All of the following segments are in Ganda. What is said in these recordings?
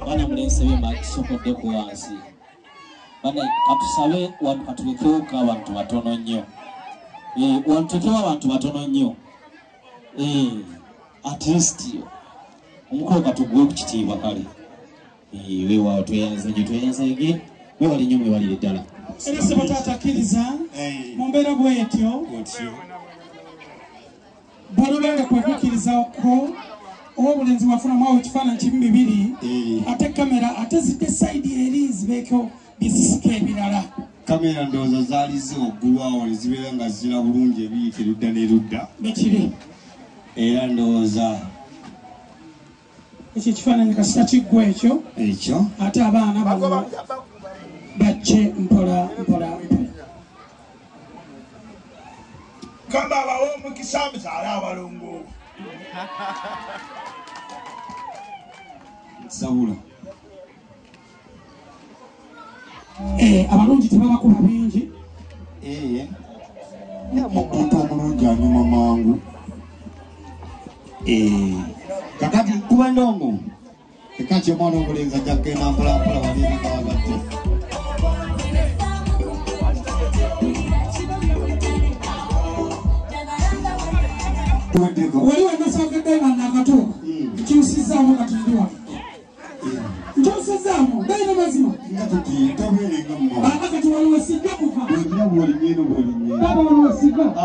Bana mlensewe makisoko deko wansi. Bana katusabe watu katulekeuka abantu batono nnyo. Wantutewa abantu batono nnyo. At least omukolo katugwe kukitiibwa kale. Wewa tweyanzege we wali nnyo mwewalire ddala. Era sebo tatakiriza mu mbeera bwetyo bano banga kwekukiriza okwo obulenzi wafunamu awo ekifaananyi kimu bibiri ate kamera ate zidde sayidi eri zibeeko bizisika ebirala. Kamera ndowooza zaali ziwaggulu awo ne zibeera nga zira bulungi ebiyita erudda n'erudda bekiri era ndowooza ekyo ekifaananyi kasita kiggwa ekyo ate abaana bano bacce mpola mpola mpola. Kamba abawo omukisa muzaala abalongo sabula abalungi tebabakuba bingi omuntu omulungi anyuma mangu kakati kuba ndongo ekati omwana omulenzi ajja kugenda mpolampola waliringawagadde wali wanasageddeyo nakatuuka nkyusizaamu kati ndi wano nkyusizaamu galina mazima kati waliwo sijja kuva baba waliwo sijja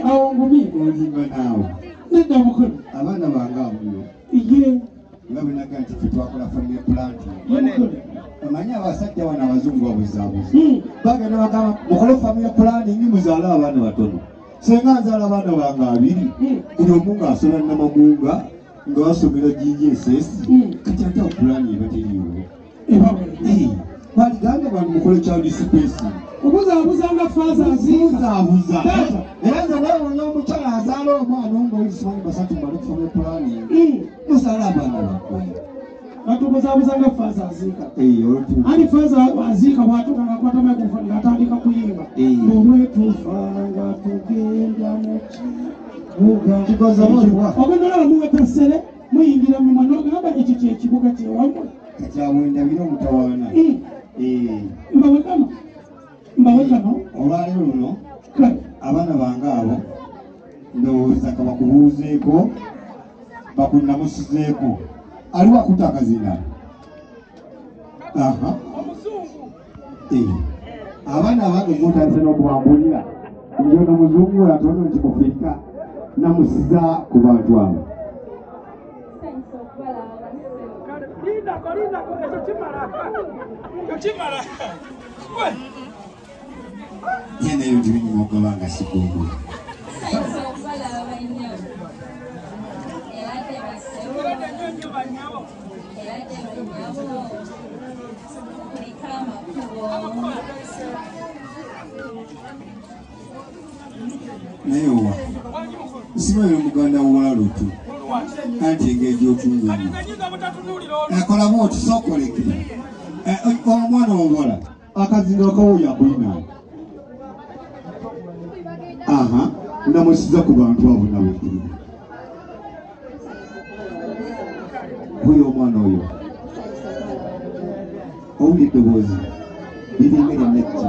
awongumi nedda mukulu abaana bange abuyo ye nga bwenaga nti ffe twakola family planting omanyi abasajja wana abazungu babuzaabuza bagenda bagamba mukole family planning muzaale abaana batono senga nzaala abaana bange abiri buli omu ng'asola namagunga nga basomera GJSS kati ate opulani ebateriiwo baliganda bantu mukole child space obuzaabuza nga faaza azizaabuza era nze weewunya omukyala azaala omwana ng'oyisimanyi basatu mbale family planning muzaala abaana bakwe batubuzaabuza nga faaza aziika ani faaza aziika bwatuuka ngakwata microphone ng'atandika kuyimba olwetufanga tugenda mukibuga ogendolaba muwekasere muyingira mu mwana ogamba ekyo kyekibuga kyewammwe kyawendabira omutawaana mbawekano olwaleero luno abaana bange abo ndowooza ka bakubuuzeeko bakunamusizeeko aliwo akuta akazina abaana abange mutandise n'okubambulira njono muzungu atono nti mufirika namusiza ku bantu abo yenayo nti binyuma nga sikungu naye owa simayo muganda wola lutu anti engeri otunga akola bwoti sokolekera omwana omubola akazina akawuya kulina namusiza ku bantu abo nawe huyo omwana oyo owulidde bwozi biringere nekiti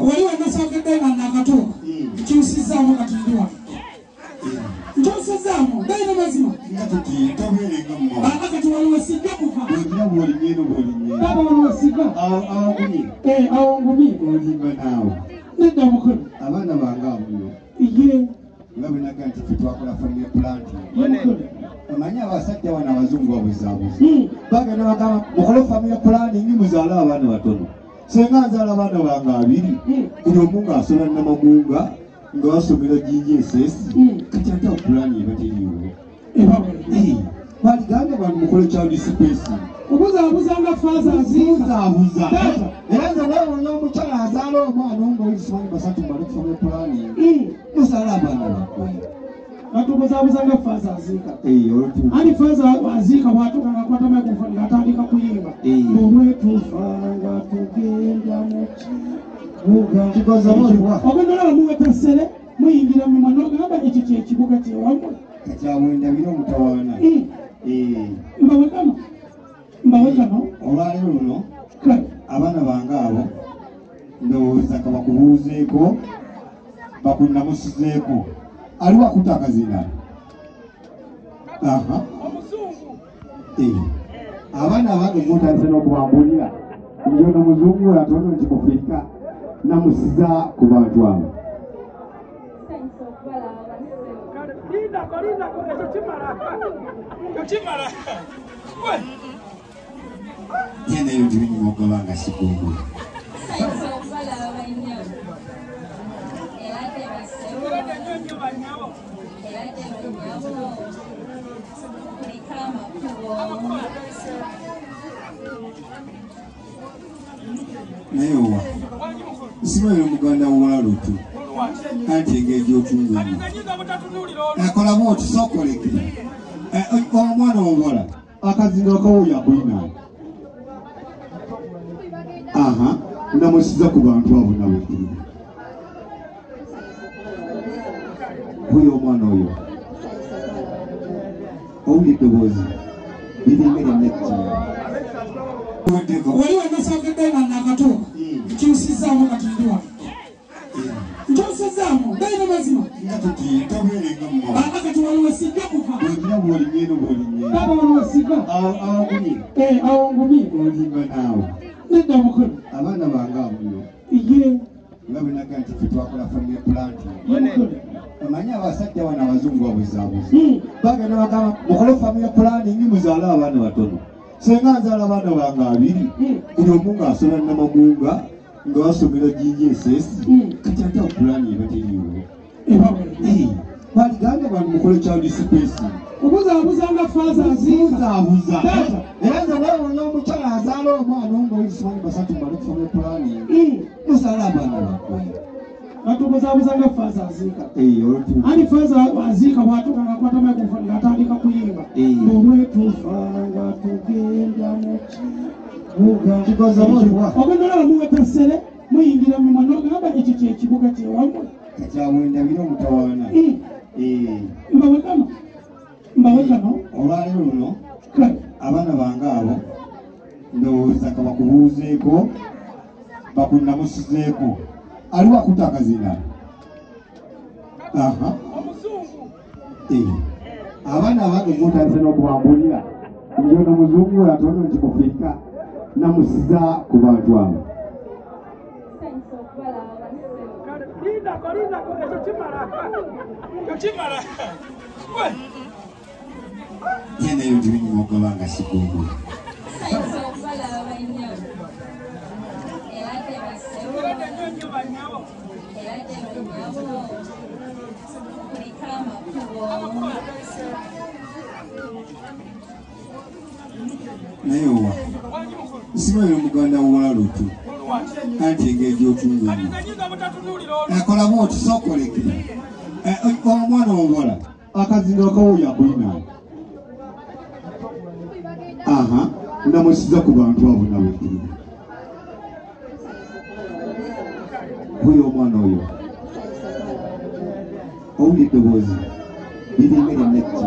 wali wanasogedde nga nakatuuka nkyusizaamu katumbi wange nkyusizaamu ndayina mazima kati waliwo sijja kuva baba waliwo sijja awo ngumi nedda mukulu abaana bange amuyo ye nga bwe naga nti ffe twakola family planti omanyi abasajja wana abazungu babuzaabuzi bagenda bagamba mukole family planning muzaale abaana batono senga nzaala abaana bange abiri buli omu ng'asola namagunga nga basomera GJSS kati ate opulani eba teriiwo baligambye bantu mukole child space obuzaabuza nga faaza azibuzaabuza era nze bwewunya omukyala azaala omwana ng'oyisimanyi basatu mbali ku family planning muzaala abaana bakwe batubuzaabuza nga faaza aziika ani faaza aziika bwatuuka ngakwata microphone ng'atandika kuyimba olwetuufa nga tugenda mukibuga ogenda olaba muwetesere muyingira mumwa nogamba ekyo kyekibuga kyewammwe kakyawendabire omutawaana mbawekano olwaleero luno abaana bange abo ndowooza ka bakubuuzeeko bakunamusizeeko aliwo akutta akazina abaana bange mutandise n'okubambulira njono muzungu atono nti mufirika namusiza ku bantu abo yenayo ndibinyuma okubanga sikungu naye owa simayo omuganda wolalutu anti engeri otungumu akola bwoti sokolekera omwana omubola akazinga akawuya akulina namusiza ku bantu abo nawe huyo omwana oyo owulidde bwozi biringere nekiti wali wanasogedde nga nakatuuka nkyusizaamu katumbi wange nkyusizaamu ndayina mazima kati waliwo sijja kuva baba waliwo sijja awo ngumi nedda mukulu abaana bange amuyo ye nga bwe naga nti ffe twakola family planti omanyi abasajja wana abazungu babuzaabuzi bagenda bagamba mukole family planning muzaale abaana batono senga nzaala abaana bange abiri buli omu ng'asola namagunga nga basomera GJSS kati ate opulani eba teriiwo baligambye bantu mukole child space obuzaabuza nga faaza azibuzaabuza era nze bwewunya omukyala azaala omwana ng'oyisimanyi basatu mbali ku family planning muzaala abaana bakwe batubuzaabuza nga faaza aziika ani faaza aziika bwatuuka ngakwata microphone ng'atandika kuyimba olwetuufa nga tugenda mukibuga ogenda olaba muwetesere muyingira mumwa nogamba ekyo kyekibuga kyewammwe kakyawendabire omutawaana mbawekano olwaleero luno abaana bange abo ndowooza ka bakubuuzeeko bakunamusizeeko aliwo akutta akazina abaana bange mutandise n'okubambulira njono muzungu atono nti mufirika namusiza ku bantu abo yenayo ndibinyuma okubanga sikungu naye owa simayo omuganda wolalutu anti engeri otungumu akola bwoti sokolekera omwana omubola akazinga akawuya akulina namusiza ku bantu abo nawe huyo omwana oyo owulidde bwozi liringa lya nekiti